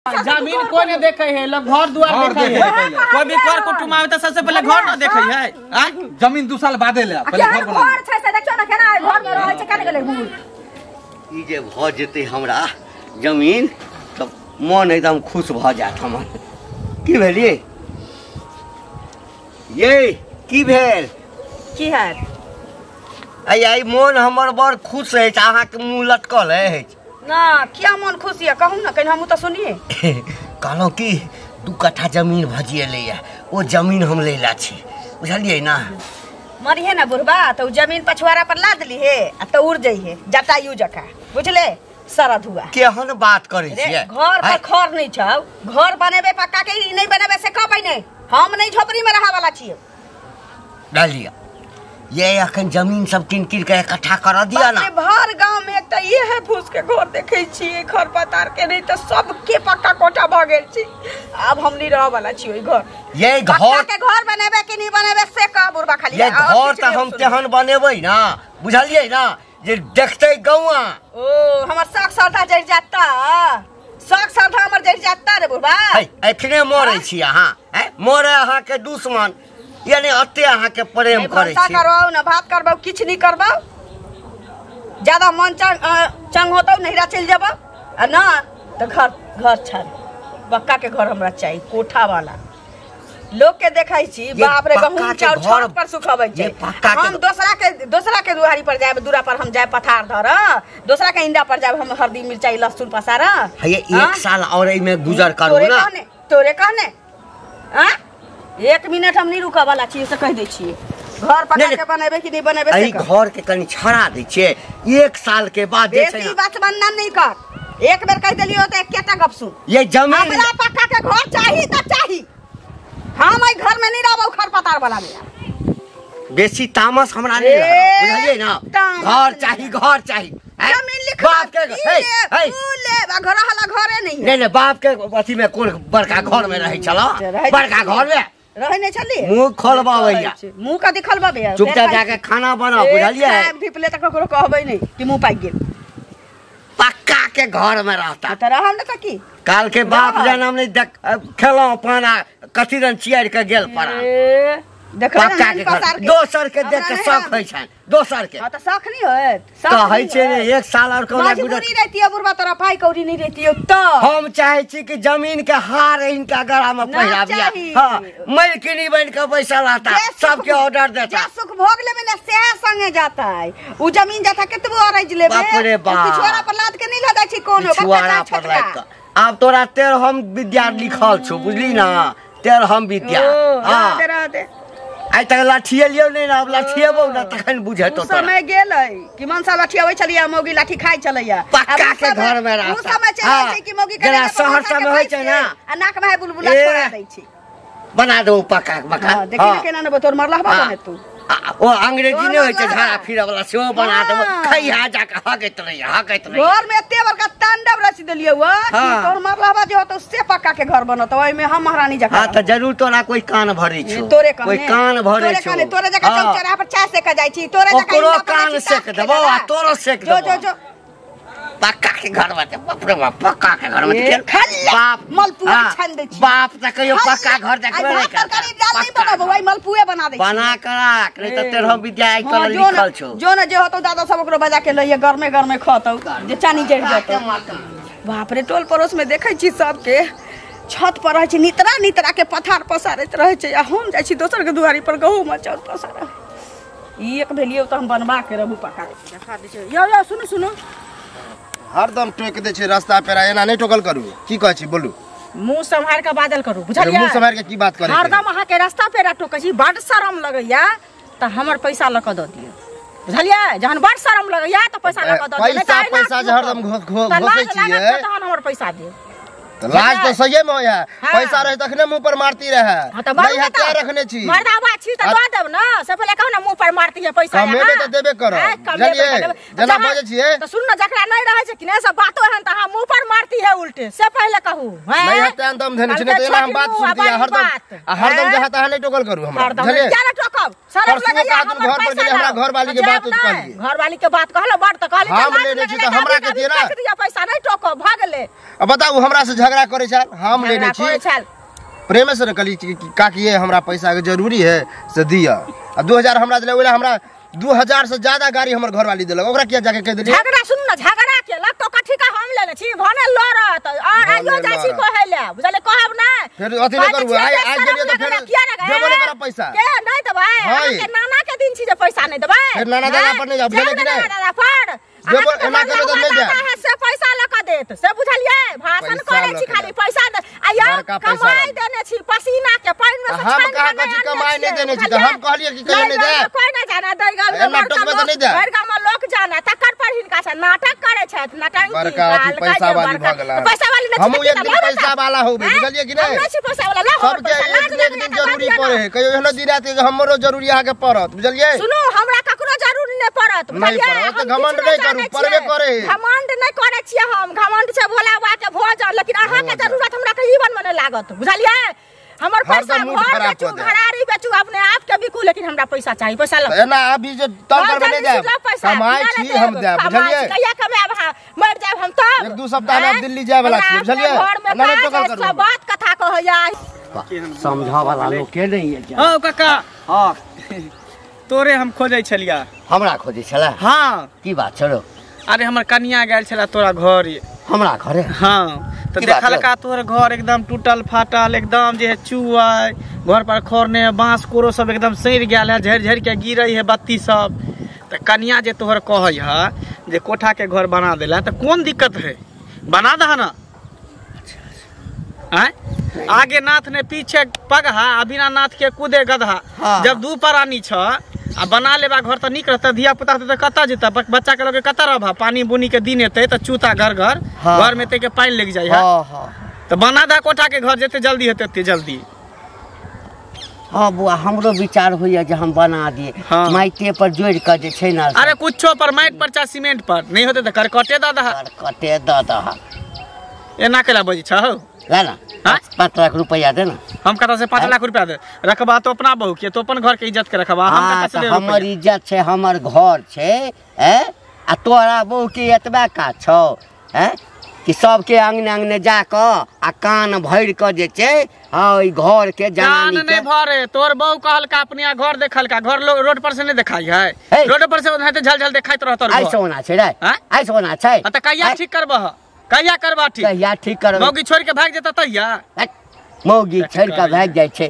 जमीन कोई नहीं देखे है, लोग घर द्वार देखे है। कोई भी कर कुटुम आवे त सबसे पहले घर न देखे है। जमीन 2 साल बादे ले पहले घर बना। घर छै से देखियो ना केना घर में रहै छै केना गेलै भूल। ई जे भ जेते हमरा जमीन त मन एकदम खुश भ जात हमर। की भेलिए ये की भेल की है आई मन हमर बड़ खुश है। अहाँ के मुंह लटकल है ना क्या मन खुशी है कहूं ना कहीं हम तो सुनिए। कहलो कि 2 कट्ठा जमीन भजिएले है, वो जमीन हम लेला छी बुझलिए ना। मरिए ना बुढ़बा तो जमीन पछुआरा पर लाद ली है आ तो उड़ जाई है जटायु जका बुझले सारा धुआ। केहन बात करे छिए घर पर खर नहीं छौ, घर बनेबे पक्का के नहीं बनेबे से कहबै नहीं। हम नहीं झोपड़ी में रहा वाला छिए। डालिया ये अखन जमीन सब किन किन के इकट्ठा कर दिया ना। भर गांव में एक त ये है फूस के घर देखे छिए, घर पतार के नहीं तो सब के पक्का कोठा भ गेल छी। अब हम नहीं रह वाला छी ओई घर। ये घर के घर बनेबे कि नहीं बनेबे से कह बुढ़बा खाली। ये घर त हम तेहन बनेबै ना बुझलिए ना जे देखते गौआ। ओ हमर साख सरधा जड़ जाता, साख सरधा हमर जड़ जाता रे बुढ़बा। एखने मरै छी अहाँ मरे अहाँ के दुश्मन यानी अते अहाँ के प्रेम करे छी। करबौ ना भात करबौ किछ नहीं करबौ, ज्यादा मन चंग होतौ नहिरा चल जाबौ आ ना तो घर छाड़ बक्का के घर हमरा चाहिए कोठा वाला। लोग के देखै छी बाप रे गहूम चाउर छत पर सुखाबै छै। हम दोसरा के दुआरी पर जाब, दूरा पर हम जाय पथार धर, दोसरा के इंडा पर जाब हम हरदी मिर्चाई लहसुन पसार। ये 1 साल और एई में गुजर करू ना। तोरे कहने हां 1 मिनट हम नहीं रुका वाला छी से कह दै छी। घर पका के बनेबे कि नहीं बनेबे से घर के कनी छड़ा दै छै 1 साल के बाद जे छै बेसी बात बनना नहीं कर। एक बेर कह देलियो त एकेटा गप सुन। ये जमीन हमरा पक्का के घर चाहिए त चाहिए। हम आई घर में नहीं रहबौ खर पतार वाला में। बेसी तामस हमरा नहीं रह बुझलिए ना। घर चाहिए जमीन लिख बाप के ले घर हला घरे नहीं है। नहीं बाप के अथी में कोन बड़का घर में रहै छला, बड़का घर में रहै नहीं छली। मुंह खोलबावैया मुंह का दिखलबाबे चुपचाप जाके खाना बनाओ बुझलिए। धिपले त ककरो कहबै नहीं कि मुंह पाक गेल। पक्का के घर में रहता त रहम न त की काल के बाप जन्म नहीं खेलो पाना कथी रन चियार के गेल पड़ा। पक्का के घर दोसर के देख के शौक होय छन दोसर के। हां त शौक नहीं होत कहै छै ने 1 साल और कोना गुजर नहीं रहती है बुढ़बा तोरा पाई कौड़ी नहीं रहती है त हम चाहे छी कि जमीन के हार इनका गला में पहिराबिया। हां मलकिनी बन के पैसा लाता सबके ऑर्डर देता सुख भोग लेबे ना से संगे जाता है। उ जमीन जाता केतबो अरज लेबे बाप रे बाप पिछवाड़ा पर लाद के नहीं लगा छी कोनो पिछवाड़ा पर लाद के। अब तोरा तेर हम विद्या लिखल छौ बुझली ना तेर हम विद्या। हां दे आई तक लाठिए लियो नहीं ना, अब लाठिएबो ना तखन बुझेतो तोरा। समय गेलै कि मन सा लाठियाबै छलिया मौगी लाठी खाइ छलैया। पक्का के घर में रहता। उ समय चलै छै कि मौगी के शहर सब में होय छै ना आ नाक में बुलबुला छोड़ा दै छी। बना दो पक्का के मकान। देखि केना न तोर मरला बने तू ओ अंग्रेजी ने होय छै झाड़ा फिरे वाला सेहो बना देबो खैया जाके हगैत रही। घर में एते बड़का तांडव रच देलियो व तोर मरलाबा जे होतो से पक्का के घर बनत ओय में हम महारानी जका। हां त जरूर तोरा कोई कान भरै छौ कोई कान भरै छौ तोरे जका चौचरा पर चाय से क जाय छी तोरे जका ओकरो कान सेक देबो आ तोरो सेक देबो। जो पक्का के घर में बाप रे बाप पक्का के घर में बाप मलपुआ छान दे छी। बाप त कहियो पक्का घर देखबे नहीं कर तरकारी दाल नहीं बनाबो भाई मलपुए बना दे बना कर नहीं त तेर हम विद्या आई कर लिखल छौ। जो न जे होतो दादा सब ओकरो बजा के लइए घर में खतौ जे चानी जड़ जतो। बाप रे टोल पड़ोस में देखै छी सब के छत पर रहै छी नितरा के पथार पसारैत रहै छै आ हम जाय छी दोसर के दुआरी पर गहूम चाउर पसार। ई एक भेलियो त हम बनवा के रहू पक्का देखा दे छै। यो सुनो हरदम टोक दे छै रास्ता पे एना नहीं टोकल करू की कहै छी बोलू। मुंह संभार के बादल करू बुझलिए। मुंह संभार के की बात करे हरदम अहाँ के रास्ता पे टोकै छी बड शरम लगैया त हमर पैसा ल क द दियौ बुझलिए। जहन बड शरम लगैया त पैसा ल क द दियौ। पैसा जे हरदम घोसै छियै तहन हमर पैसा दियौ। लाज तो सही में है पैसा रहे तखने मुंह पर मारती रहे नहीं है क्या रखने छी मर्दावा छी त द देब ना से पहले कहू ना मुंह पर मारती है पैसा हमें तो देबे करो बुझलिए जना बजे छियै त सुन ना जकरा नहीं रहे छै कि ने सब बातो हन त हम मुंह पर मारती है उल्टे से पहले कहू नहीं है त हम धने छी त हम बात सुन दिया हरदम जहां तहां नहीं टोकल करू हमरा बुझलिए। क्या टोकब परसों का तुम घर पर गेले हमरा घर वाली के बात कहलिए घर वाली के बात कहलो बड़ त कहली हम लेने छी त हमरा के दिए ना पैसा नहीं टोको भागले। अब बताऊ हमरा से झगड़ा करे छल हम लेने छी प्रेम से कहली काकी ये हमरा पैसा के जरूरी है से दिया। अब 2000 हमरा दिले ओला हमरा 2000 से ज्यादा गाड़ी हमर घर वाली देलक ओकरा किया जाके कह देली झगड़ा सुन ना झगड़ा के लग तो कथी का हम लेने छी भने लड़त और आइयो जासी कहले बुझले कहब ना फिर अथी न करबो आई गेलियो त फिर देबो न कर पैसा के नहीं देबै के नाना के दिन छी जे पैसा नहीं देबै फिर नाना दादा पर नहीं जाब बुझले कि नहीं दादा पर देबो एना करे त नहीं दे से पैसा लका देत से बुझलिए भाषण करे छी खाली पैसा आइयो कमाई देने छी पसीना के पानी में से हम कहा कछि कमाई नहीं देने छी त हम कहलिए कि कहियो नहीं दे कोई ना जाना दई गाल में लोग जाना तकर पर हिनका से नाटक करे छथि नाटक बड़का पैसा वाली भगला पैसा वाली हम एक दिन पैसा वाला होबे बुझलिए कि नहीं हम पैसा वाला ना सब के एक दिन जरूरी पड़े है कहियो एहनो दिन रात के हमरो जरूरी आके पड़त बुझलिए सुनो हमरा ककरो जरूरी नहीं पड़त बुझलिए त घमंड नहीं करू परबे करे घमंड नहीं करे छी हम घमंड से भोला बाबा के भोज लेकिन अहाँ के जरूरत हमरा के जीवन में नहीं लागत बुझलिए हमर पैसा घर बेचू घरारी बेचू अपने आप के बिकू लेकिन हमरा पैसा चाहिए पैसा लो एना अभी जो तब कर बने जाए कमाई छी हम दे बुझलिए कहिया कमाब मर जाब हम तब एक दो सप्ताह में दिल्ली जाए वाला छी बुझलिए ना तो कर सब बात कथा कहैया समझा वाला लोग के नहीं है ओ काका हां तोरे हम खोजै छलिया हमरा खोजै छला हां की बात छरो अरे हमर कनिया गेल छला तोरा घर हमरा घरे हां तो देखल का तोर घर एकदम टूटल फाटल एकदम जे चुआ घर पर खोरने बांस कोरो सब एकदम सड़ गेल है झड़ झड़ के गिरै है बत्ती सब त कनिया जे तोहर कहै है जे कोठा के घर बना देला त कोन दिक्कत है बना दह ना आगे नाथ ने पीछे पगहा बिना नाथ के कूदे गधा जब दू प्राणी छ आ बना लेबा घर त निक रहता धिया पुता त कता जेता बच्चा के लगे कता रहबा पानी बुनी के दिन एते त चूता घर घर घर में ते के पानी लग जाय है त बना दा कोठा के घर जेते जल्दी हेते ते जल्दी हां बुआ हमरो विचार होइया जे हम बना दिए माइटे पर जोड़ के जे छै ना अरे कुछो पर माइट पर चा सीमेंट पर नहीं होते त करकटे द दहा करकटे द दहा एना केला बजी छ हो ला ना 5 लाख रुपया दे ना हम कता से 5 लाख रुपया दे रखबा तो अपना बहू के तो अपन घर के इज्जत के रखबा हम कता से हमर इज्जत छै हमर घर छै आ तोरा बहू के एतबा का छौ कि सबके अंगने अंगने जाके आ कान भर के जे छै ओइ घर के जान नहीं भरे तोर बहू कहल का अपनिया घर देखल का घर लोग रोड पर से नहीं दिखाई है रोड पर से ओनाते झल झल दिखाइत रहत आई सोना छै रे आई सोना छै त कहिया ठीक करबह कहिया करबा ठीक कहिया ठीक करबा मौगी छोड़ के भाग जेता तहिया मौगी छोड़ के भाग जाय छै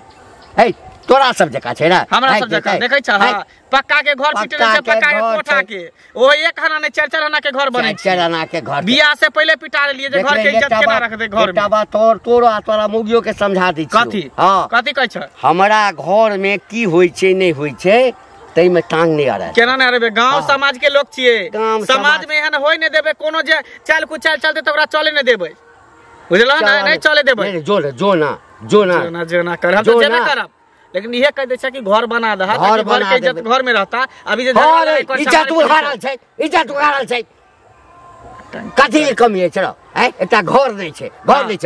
तोरा सब जका छै रे हमरा सब जका देखै छ हां पक्का के घर पिटले छै पक्का के कोठा के ओ एक हना ने 4 हना के घर बनै छै 4 हना के घर बियाह से पहले पिटा लिए जे घर के इज्जत केना रख दे घर में बेटा तोरा मौगियो के समझा दी छी कथी हां कथी कहै छ हमरा घर में की होय छै नहीं होय छै तई में टांग नहीं आ रहा है केना नहीं अरे गांव समाज के लोग छिए समाज में एहन होय नहीं देबे कोनो जे चाल कुचाल चलते तोरा चले नहीं देबे बुझलो ना नहीं चले देबे जो ना कर हम तो जेबे करब लेकिन ये कह दे छै कि घर बना दहा ताकि घर के इज्जत घर में रहता अभी जे इज्जत उखाड़ल छै कथी कमी है चलो एकटा घर नहीं छै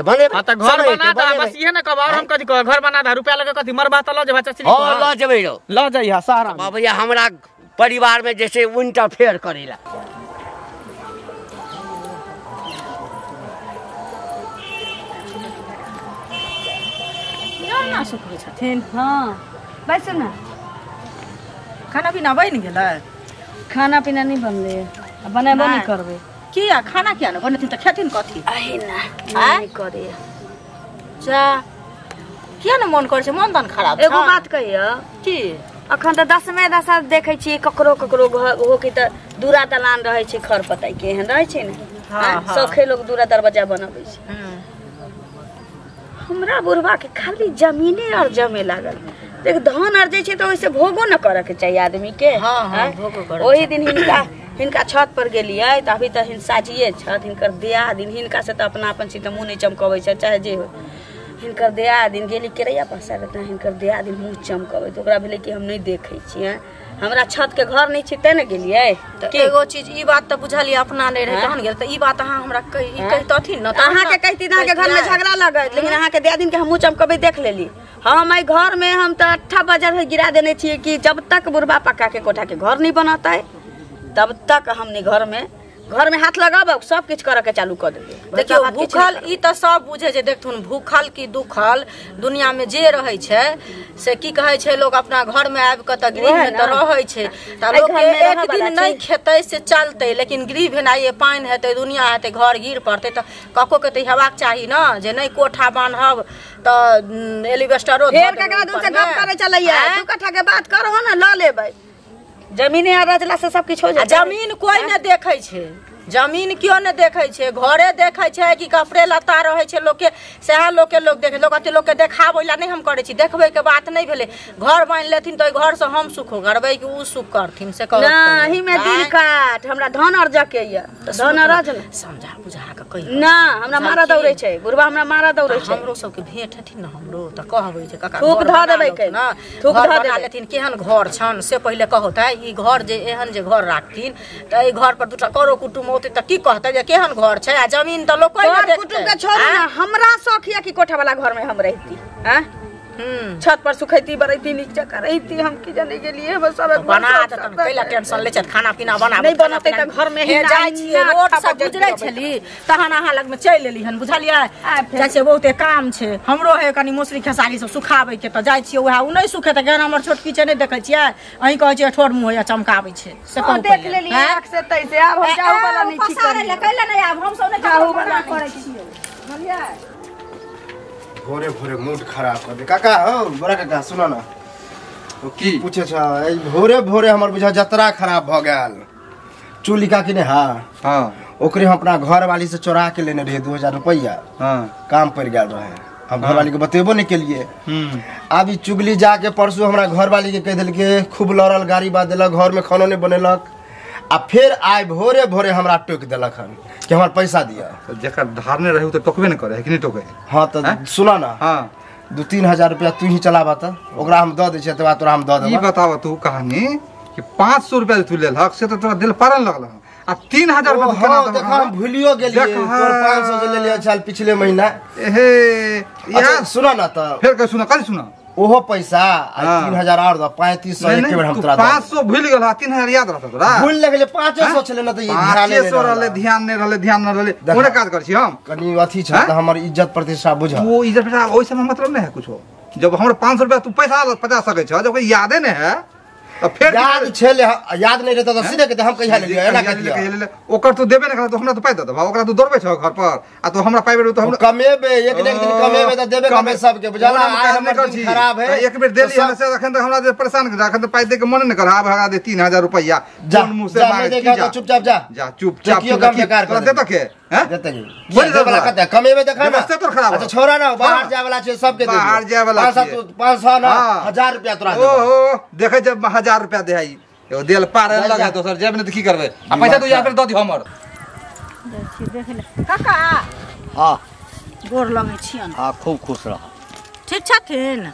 बने हां त घर बना दा बस इहे न कहब और हम कथी कहब घर बना दा रुपया लगे कथी मरबा त ल जेबा चाची हां ल जेबै ल जइहा सारा बाबा हमरा परिवार में जैसे इंटरफेयर करेला ना सुखै छथिन हां बैसु ना खाना पीना बनि गेलै खाना पीना नहीं बनले बनाबो नहीं करबे किया खाना किया न बनथिन त खेथिन कथी आही ना नहीं करे जा किया न मन करे छै मन दान खराब एगो बात कहियो की अखन त 10वें दशा देखै छी ककरो घर हो के त दूरा दलान रहै छै खर पताई के एहन रहै छै न हां सखे लोग दूरा दरवाजा बनाबै छै हमरा बुढ़वा के खाली जमीने और जमे लागल देख धान अर्जे छै त ओइसे भोगो न करे के चाहिए आदमी के हां भोगो करे ओही दिन हिनका छत पर गेलिए त अभी त हिन साजिए छत हिनकर दिया दिन हिनका से त अपना अपन छी त मुंह नहीं चमकबै छै चाहे जे हो हिनकर दिया दिन गेली केरैया पसार हिनकर दिया दिन मुँह चमकबै तो ओकरा भेलै कि हम नहीं देखै छियै हमरा छत के घर नहीं छै तेने गेलियै तो एगो चीज ई बात तो बुझलिए अपना नहीं रहे तहन गेल तो ई बात अहाँ हमरा कहतथिन न त अहाँ के कहती अहाँ के घर में झगड़ा लगत लेकिन अहाँ के दिया दिन के हम मुँह चमकबै देख लेली हम एहि घर में हम तो 8 बजे गिरा देने छियै कि जब तक बुढ़बा पक्का के कोठा के घर नहीं बनतै तब तक हमनी घर में हाथ लगाब सब किछ करे के चालू कर देबे देखियो भूखल ई त सब बुझे छै देखथुन भूखल की दुखल दुनिया में जे रहै छै से की कहै छै लोग अपना घर में आबि के त गृह में त रहै छै त लोग के एक दिन नहीं खेतै से चलतै लेकिन गृह भेनाइ पानि हेतै दुनिया हेतै घर गिर पड़तै त कको के त हेबाक चाही न जे नहीं कोठा बान्हब त एलिवेस्टरो फेर ककरा दूर से गप करे चलैया 2 कट्ठा के बात करहो न ल लेबै जमीन रचला से सब किछ हो जाए जमीन कोई न देखै छै जमीन क्यों न देखे छे घरे देखे छे कि कपड़े लत्ता रहे छे लोग के सह लोग देखे लोग के देखाबैला नहीं हम करे छी देखबे के बात नहीं भेले घर बन लेथिन तो घर से हम सुख करबै कि उ सुख करथिन से कह नहीं में दिल काट हमरा धन अर्ज के या धन अर्ज समझा बुझा के कहि ना हमरा मारा दौड़े छै गुरबा हमरा मारा दौड़े छै हमरो सब के भेंट हथिन न हमरो त कहबै जे काका थूक ध देबै के ना थूक ध देबै लेथिन केहन घर छन से पहिले कहत है ई घर जे एहन जे घर राखथिन त ई घर पर दूटा करो कुटुम होते त की कहते जे केहन घर छै आ जमीन त लोग कोई ना कुटुम के छोड़ ना हमरा शौक है कि कोठा वाला घर में हम रहती हैं छत पर सुखैती बरैती नीचे करैती हम की जाने के लिए बस सब बना त कैला टेंशन ले छ खाना पीना बना नहीं बनते त घर में ही जाय छी रोड सब गुजरै छली तहन अहाँ लग में चल एली हन बुझलियै जाय छै बहुते काम छै हमरो है कनी मोसरी खेसारी सब सुखाबै के त जाय छी ओहा उ नहीं सुखे त गन हमर छोटकी छै नहीं देखै छियै अहीं कहै छियै ठोर मुंह या चमकाबै छै से कहू देख लेली आंख से तैसे आब हम जाऊ वाला नहीं ठीक करे कैला नहीं आब हम सब नहीं जाऊ वाला करे छियै बुझलियै भोरे भोरे मूड खराब कर दे काका हो बड़ा काका सुनो ना तो की पूछे छ भोरे भोरे हमर बुझा जतरा खराब भ गेल चूली का कि ने हां ओकरे हम अपना घर वाली से चोरा के लेने रहे 2000 रुपया काम पर गेल रहे हम घर वाली के बतेबो नहीं के लिए अब ई चुगली जाके परसों हमरा घर वाली के कह देल के खूब लड़ल गाड़ी बात देलक घर में खाना नहीं बनेलक आ फिर आय भोरे भोरे हमरा टोक देलक हन कि हमर पैसा दिया तो जेकर धारने रहे तो टोकबे न करे है कि नहीं टोके हां तो सुना ना हां 2-3 हजार रुपया तू ही चलाबा त ओकरा हम द दे छै तबा तोरा हम द देबा ई बताव तू कहानी कि 500 रुपया तू लेल हक से तो तोरा दिल पारन लगल आ 3000 रुपया केना देबा देखा हम भूलियो गेलिए तोर 500 से ले लिया चल पिछले महीना एहे या सुना ना त फिर के सुना कल सुना ओहो पैसा 3000 और 3500 एक बेर हम तोरा 500 भूल गेल 3000 याद रहत तोरा भूल लगले 500 छले न त ई ध्यान नहीं रहले ओने काज कर छी हम कनी अथी छ त हमर इज्जत प्रतिष्ठा बुझ वो इज्जत प्रतिष्ठा ओइ समय मतलब नहीं है कुछ जब हमरा 500 रुपया तू पैसा 50 सके छ जब यादे नहीं है तो फिर याद छले याद नहीं रहता तो सीधे कहते हम कहिया ले लिया एना कह दिया ओकर तू देबे नहीं कर तो हमरा तो पाइ दे भाव ओकरा तू दौड़बे छ घर पर आ तो हमरा पाइबे तो हम कमेबे एक दिन कमेबे त देबे कमे सब के बुझाला आय हमर दिन खराब है एक बेर देली हम से अखन तक हमरा जे परेशान कर अखन पाइ दे के मन नहीं कर आ भगा दे 3000 रुपया जा मुंह से मांगे जा चुपचाप जा चुपचाप क्यों काम बेकार कर दे तो के हैं देते की बोल दे वाला कहते कमेबे देखा ना रास्ते तो खराब अच्छा छोरा ना बाहर जाय वाला छै सब के दे बाहर जाय वाला 500 ना 1000 रुपया तोरा दे ओहो देखे जब 1000 रुपया दे आई एगो देल पार लगे दोसर जेब ने त की करबे आ पैसा तू या फिर द दी हमर देख ले काका हां गोर लगे छियन हां खूब खुश रह ठीक छथिन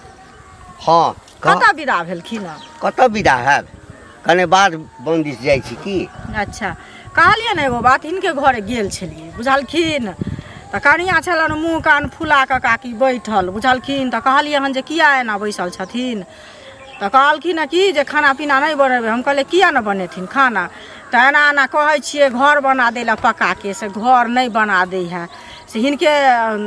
हां कता विदा भेलखिन कत विदा है कने बाद बंदिश जाय छी की अच्छा कहलिए ना एगो बात इनके घरे गेल छलिए बुझलखिन त कनिया छलन मुंह कान फुला के काकी बैठल बुझलखिन त कहलिए हन जे किया एना बैसल छथिन त कहलखिन कि जे खाना पीना नहीं बनेबे हम कहले किया न बनेथिन खाना त एना एना कहै छिए घर बना देला पका के से घर नहीं बना दे है से हिनके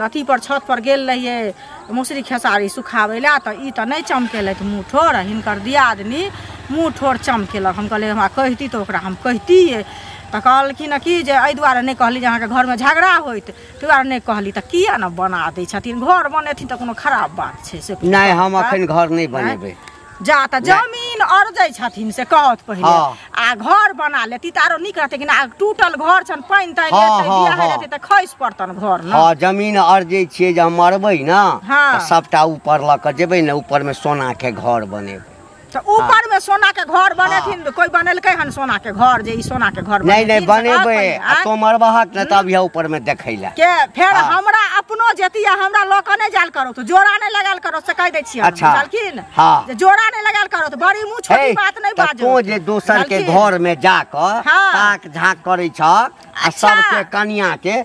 अथी पर छत पर गेल रहिए मुसरी खेसारी सुखावेला त ई त नहीं चमकेलत मुँह ठोर हिनकर दियादनी मुँह ठोर चमकेलक हम कहले हमरा कहती तो ओकरा हम कहतिए त कहलखिन कि जे एहि दुआरे नहीं कहली जे अहाँके घर में झगड़ा होइत ताहि दुआरे नहीं कहली त किया न बना दै छथिन घर बनेथिन त कोनो खराब बात छै से नहीं हम अखन घर नहीं बनेबे जा त जमीन अर्जै छथिन से कहत पहिले आ घर बना लेती तारो निक रहते कि ना टूटल घर छन पाइन ताइ लेते बियाह हेते त खैस पड़तन घर न हां जमीन अर्जै छिए जे हम मरबै ना त सबटा ऊपर ल के जेबै न ऊपर में सोना के घर बनेबै तो ऊपर में सोना के घर बनेथिन कोई बनेलकै हन सोना के घर जे ई सोना के घर नहीं बनेबे तो मरबहक न तब यहाँ ऊपर में देखैला के फिर हमरा अपनो जेतिया हमरा लोक ने जाल करो तो जोड़ा ने लगाल करो से कह दै छी बुझलखिन जे जोड़ा ने लगाल करो तो बड़ी मुंह छोटी बात नहीं बाजो तो जे दोसर के घर में जाकर ताक झांक करै छ आ सबके कन्या के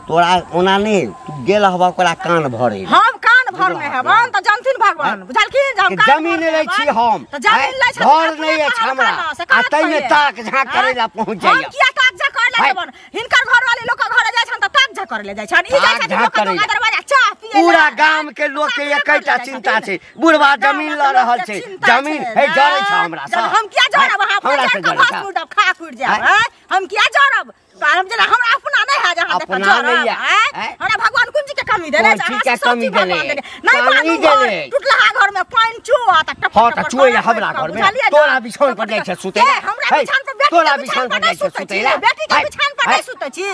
तोरा ओना नहीं तू गेल हवा ओकरा कान भरे हम कान भर में है हम त जानथिन भगवान बुझलखिन हम जमीन लै छी हम त जमीन लै छी घर नहीं है हमरा आ तै में ताक झांक करे ला पहुंच जाय हम किया ताक झांक करे ला जेबन हिनकर घर वाले लोक घर जाय छन त ताक झांक करे ले जाय छन ई जाय छन लोक का दरवाजा चाह पिए पूरा गांव के लोग के एकैटा चिंता छै बुढ़वा जमीन ल रहल छै जमीन हे जरै छ हमरा से हम किया जरब हमरा से जरब खा खुर जाब हम किया जरब हम जना हम अपना नहीं है जहां तक जरब हमरा भगवान कुन जी के कमी देले ठीक है कमी देले नहीं देले टूटला घर में पानी चुआ त टप त चुए हमरा घर में तोरा बिछौन पर जाय छ सुते हमरा बिछौन पर तोरा बिछौन पर जाय छ सुते बेटी के बिछौन पर नहीं सुते छी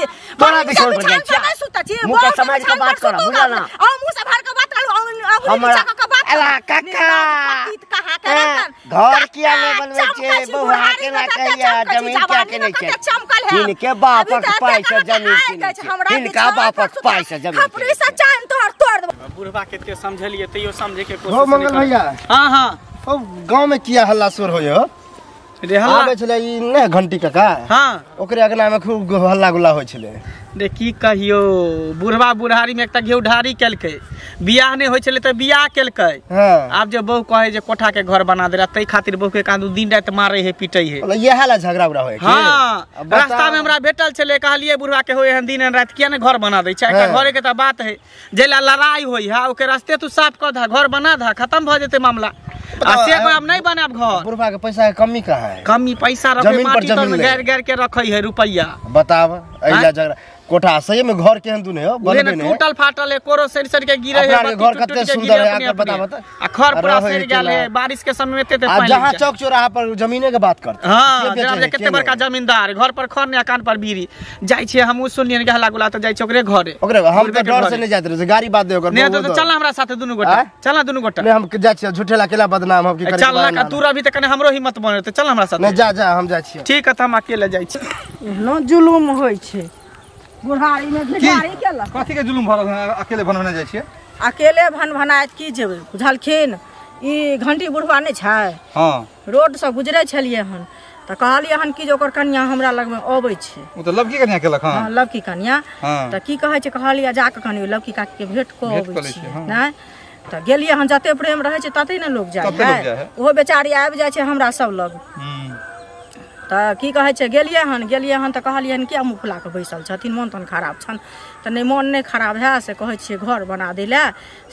तोरा बिछौन पर जाय छ नहीं सुते छी मुंह के समाज के बात कर बुझला ना आ मुंह से भर के बात कर हमरा के बात एला काका घर किया नहीं बनवे छे बहुआ के ना कहिया जमीन क्या के नहीं छे इनके बापक पाई से जमीन इनका बापक पाई से जमीन अपनी सच्चाई तोड़ बुढ़वा के समझलिए तैयो समझे के हो कोशिश मंगल भैया हां हां ओ गांव में किया हल्ला शोर होयो रे हल्ला आबे छले ई ने घंटी काका हां ओकरे अगना में खूब हल्ला गुल्ला होय छले दे की कहियो बुढ़वा बुढ़ारी में एकटा घेउ ढारी केलकै बियाह नहीं होय छले त बियाह केलकै आब जे बहु कहे जे कोठा के घर बना दे तै खातिर बहु के कांदू दिन रात मारे है पीटै है ये हल्ला झगड़ा उड़ा होय हां रास्ता में हमरा भेटल छले कहलिए बुढ़वा के होय हन दिन रात किया ने घर बना दै छै का घरे के त बात है जेला लड़ाई होय है ओके रास्ते तू साफ क धा घर बना धा खत्म भ जेते मामला आ से अब नहीं बनाब घर बुढ़वा के पैसा के कमी कहां है कमी पैसा रखे माटी तर में गैर के रखै है रुपैया बताव एला झगड़ा कोठा सही में घर केहन दुने हो बनबे ने टूटल फाटल है कोरो सर के गिरे है घर कते सुंदर है आप बता आ घर पूरा सड़ गेल है बारिश के समय में ते पानी जहां चौक चौराहा पर जमीने के बात करते हां जब कते बड़का जमींदार घर पर खर ने कान पर बीरी जाय छै हमहु सुनियन के हल्ला गुला त जाय छै ओकरे घरे ओकरे हम त डर से नहीं जात रहे गाड़ी बात दे ओकर नहीं तो चल हमरा साथे दुनु गोटा चल दुनु गोटा नहीं हम जाय छी झूठेला केला बदनाम हम की करे चल ना तू अभी तक हमरो हिम्मत बने त चल हमरा साथे नहीं जा हम जाय छी ठीक है त हम अकेले जाय छी न जुलुम होय छै बुढ़ारी में भिखारी केला कथी के जुलुम भरल अकेले बनवने जाय छियै अकेले भनाइत की जेबै बुझलखिन ई घंटी बुढ़वा नहीं छै हां रोड से गुजरे छलिए हन त कहलिए हन कि जे ओकर कन्या हमरा लग में आबै छै ओ त लवकी कन्या केलक हां लवकी कन्या त की कहै छै कहलिए जा के कन्या लवकी काकी के भेंट को आबै छै नै त गेलिए हन जते प्रेम रहै छै तते ने लोग जाय है ओहो बेचारी आबि जाय छै हमरा सब लग त की कहै छै गेलिए हन त कहलिए हन किया मुंह फुला के बैसल छथिन मन तन खराब छन त नहीं मन नहीं खराब है से कहै छियै घर बना देला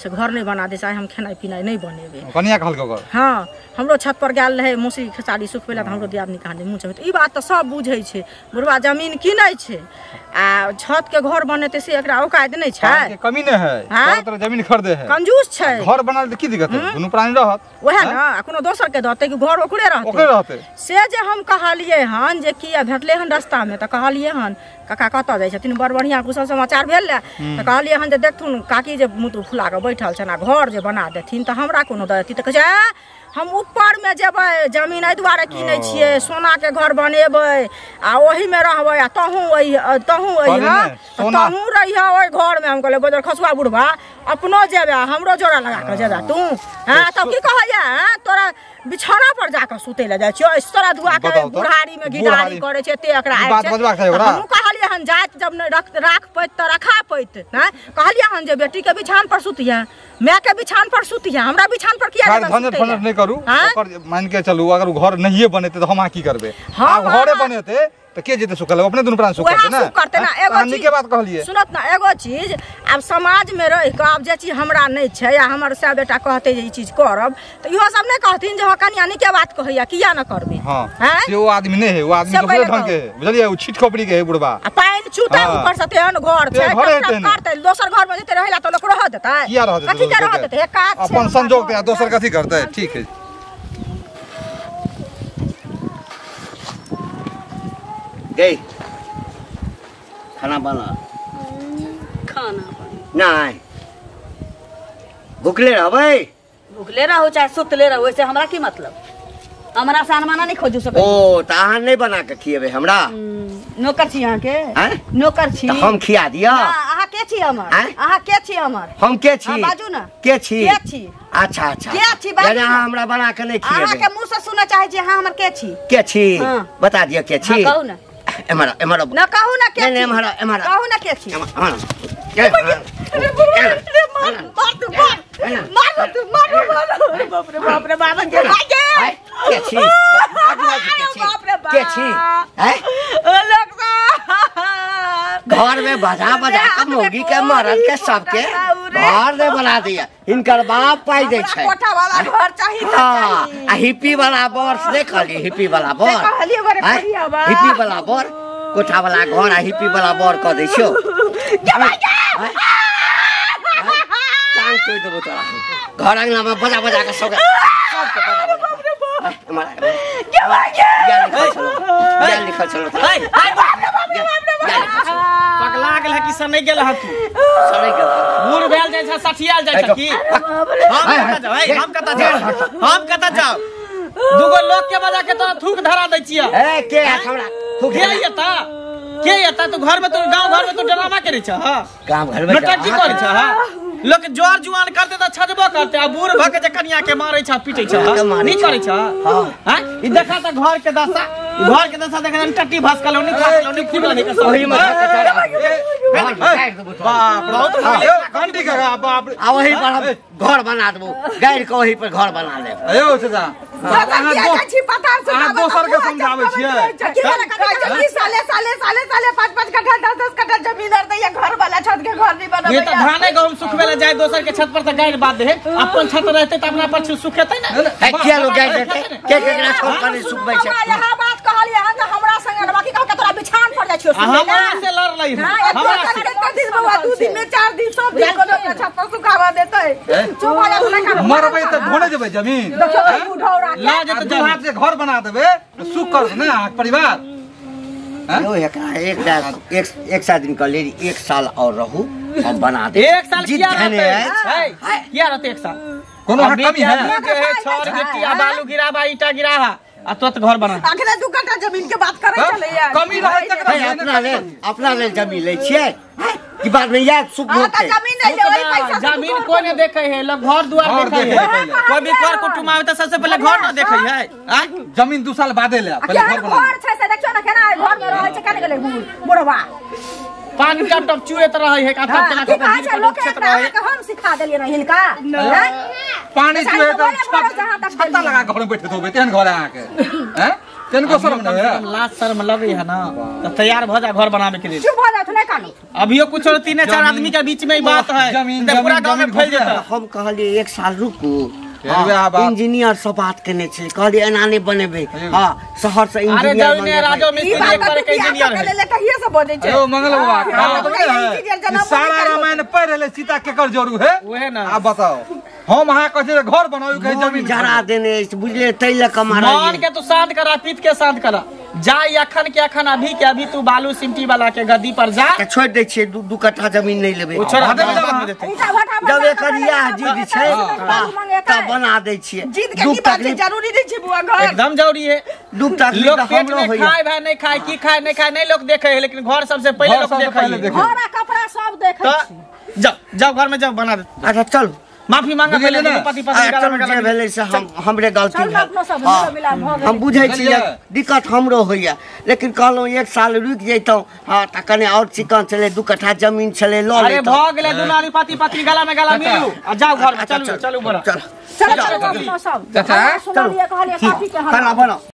से घर नहीं बना दे चाहे हम खेनाई पिनाई नहीं बनेबे कन्या कहल के घर हां हमरो छत पर गेल रहे मौसी खेसारी सुखबेला त हमरो दियादनी कहानी मुंह छै ई बात त सब बुझै छै बुढ़वा जमीन किनै छै आ छत के घर बनेते से एकरा औकात नहीं छै कमी नहीं है सब तरह जमीन खरीदे है कंजूस छै घर बनाल त की दिक्कत है दुनु प्राणी रहत ओहे ना कोनो दोसर के दते कि घर ओकरे रहते से जे हम कहलिए हन जे किया भेटले हन रास्ता में त कहलिए हन काका कत जाय छथिन बड़ बढ़िया कुशल समाचार भेल त कहलिए हन जे देखथुन काकी जे मुंह फुला के बैठल छन आ घर जे बना देथिन त हमरा कोनो दती त कहै छै हम ऊपर में जेबै जमीन एहि दुआरे कीनै छियै सोना के घर बनेबै आ ओही में रहबै आ तहूँ रहिया ओहि घर में हम कहले बजर खसुआ बुढ़वा अपनो जेबे हमरो जोड़ा लगा के जेबे तू हां तब की कहैया तोरा बिछौना पर जाकर सुते ले जाय छियो इस तरह धुआ के बुढ़ारी में गिडारी करे छै ते एकरा हम कहलिए हन जात जब न राख पैत त रखा पैत ना कहलिए हन जे बेटी के बिछान पर सुतिया मैं के बिछान पर सुतिया हमरा बिछान पर किया झंझट फंझट नहीं करू ओकर मान के चलू अगर घर नहीं बनेते तो हम की करबे घरे बनेते त के जेते सुकल अपने दुनु प्राण सुकल ना करते ना एगो चीज के बात कहलिए सुनत ना एगो चीज अब समाज में रह के अब जे चीज हमरा नहीं छै या हमर से बेटा कहते जे ई चीज करब त इहो सब नहीं कहथिन जे कन्या नहीं के बात कहैया किया न करबे हां से वो आदमी नहीं है वो आदमी दूसरे ढंग के बुझलिए वो छिट खोपड़ी के है बुढ़वा आ पानी चूता ऊपर से तेहन घर छै करते दोसर घर में जेते रहला त लोक रह देतै किया रह देतै कथि के रह देतै एक काज अपन संजोग ते दोसर कथि करतै ठीक है गई खाना बना खाना नहीं भूखले रहबै भूखले रहो चाहे सुतले रहो, वैसे हमरा की मतलब? हमरा से अनमाना नहीं खोजू सके। ओ त अहाँ नहीं बना के खिएबे हमरा? नौकर छी अहाँ के? नौकर छी। त हम खिया दिया? अहाँ के छी हमर? अहाँ के छी हमर? हम के छी? बाजू ना। के छी? के छी? अच्छा अच्छा। के छी बाजू? यानी अहाँ हमरा बना के नहीं खिएबे? अहाँ के मुंह से सुनना चाहे छी अहाँ हमर के छी? के छी? बता दिया के छी? कहू ना। एमरा एमरा ना कहू ना के छी? नहीं एमरा एमरा कहू ना के छी? के बाप रे बाप के भागे के छी? के छी? घर में बजा बजा के मौगी के मरद के सबके घर में बना दिया। इनकर बाप पाई दे छै। कोठा वाला घर चाहिए। हां आ हिप्पी वाला बर देख ली, हिप्पी वाला बर, हिप्पी वाला बर, कोठा वाला घर आ हिप्पी वाला बर क दै छियो। टांग तोड़ देबो तोरा। घर अंगना में बजा बजा के सबके लिखल छलो। पगला गेल है कि सनै गेल है तू? सनै गेल। बूढ़ भेल जाय छै, सठियाल जाय छै की? हम कतऽ जाऊ? दूगो लोग के बजा के तोरा थूक धरा दै छियै। ए के हमरा थूक के येता? के येता? तू घर में, तू गांव घर में तू ड्रामा करे छ? हां गांव घर में नटकी करे छ? हां लोग जोर जुआन करते त छजबो करते, आ बूढ़ भके जे कनिया के मारै छ, पीटै छ, नहीं करे छ? हां ई देखा त घर के दशा, घर के दशा देखा टट्टी भसकल नहीं खाकल नहीं फूटल नहीं के ओही में बहुत घंटी का बाप रे। आ वही पर हम घर बना देबो, गाड़ के वही पर घर बना लेब। अयो चाचा अहाँ दोसर के समझाबै छियै। साले 5-5 कट्ठा 10-10 कट्ठा जमीन और दैया घर वाला छत के घर नहीं बनबै। ये त धाने गहूम सुखबे ले जाय दोसर के छत पर त गाड़ बात दे। अपन छत रहते त अपना पर सुखेतै ना। किया लोग गाड़ देते? के केकरा छोड़ के सुखबै छै? यहां बात कहलिए हन त हमरा संग बाकी कहल के तोरा बिछान पड़ जाय छियो। हमरा से लड़ लई हमरा दिन बउआ 2 दिन में 4 दिन सब दिन को छत पर सुखावा देतै। चुप हो जा ना। मरबै त ढोने जेबै जमीन। ला जे त हाथ से घर बना देबे तो सुख कर ना परिवार। यो एकरा एक साथ दिन कर ले, 1 साल और रहू हम बना दे। 1 साल किया रहते? किया रहते 1 साल? कोनो कमी है? जो है छड़ गिट्टी बालू गिराबा ईटा गिराहा आ तुरंत घर बना। अखने 2 कट्ठा जमीन के बात करे चले यार। कमी रहे तक अपना ले जमीन ले छियै की बात नहीं यार सुख होते। जमीन नहीं ले वही पैसा जमीन कोई नहीं देखे है, लोग घर दुआर देखे है। कोई भी कर कुटुम आवे त सबसे पहले घर न देखे है। जमीन 2 साल बादे ले पहले घर बना। घर छै से देखियो ना केना घर में रहै छै, केना गेलै बुढ़वा पानी टप टप चुएत रहे है का तना के लोग के हम सिखा देलिए ना हिलका। पानी चुए त छत्ता लगा घर में बैठे होबे तेहन घर आके हैं तेनको शर्म न है? लाज शर्म लगे है ना तो तैयार भ जा घर बनावे के लिए। चुप हो जा तू नहीं कानो। अभियो कुछ 3-4 आदमी के बीच में ही बात है, पूरा गांव में फैल जाता। हम कहलिए 1 साल रुकू। इंजीनियर से बात करने छे, कहलिए एना नहीं बनेबे। हां शहर से इंजीनियर अरे जौने राजो मिस्त्री एक बार के इंजीनियर है। ले कहिए से बोलै छै। ओ मंगल बाबा सारा रामायण पढ़ रहले सीता केकर जरूर है ओहे ना। अब बताओ हम अहाँ कहे घर बनाऊ कहे जमीन जरा देने बुझले तैले कमारा। मान के तू शांत करा, पीत के शांत करा। जा अखन के अखन अभी के अभी तू बालू सिमटी वाला के गद्दी पर जा के छोड़ दे छिए। 2 कट्ठा जमीन नहीं लेबे। जब एकर यह जिद छै त बना दे छिए। जिद के की बात छै? जरूरी नहीं छै बुआ घर एकदम जरूरी है। दुख तकलीफ लोग पेट हमरो में होइए। खाए भाई नहीं खाए की खाए नहीं खाए नहीं लोग देखे है, लेकिन घर सबसे पहले लोग देखे है। घर आ कपड़ा सब देखे छी। जाओ जाओ घर में जाओ बना दे। अच्छा चल माफी मांगा पहले ना पति चल जे भेले से हमरे गलती है। हम बुझै छियै दिक्कत हमरो होइए, लेकिन कहलहुँ 1 साल रुक जैतौ। हाँ त कने और चिकन चले 2 कट्ठा जमीन चले लो। अरे भ गेले दुनारी पति पत्नी गला में गला मिलू आ जाओ घर में। चलो चलो बड़ा चल चल सब चाचा सुनलिए कहलिए काफी के खाना बनाओ।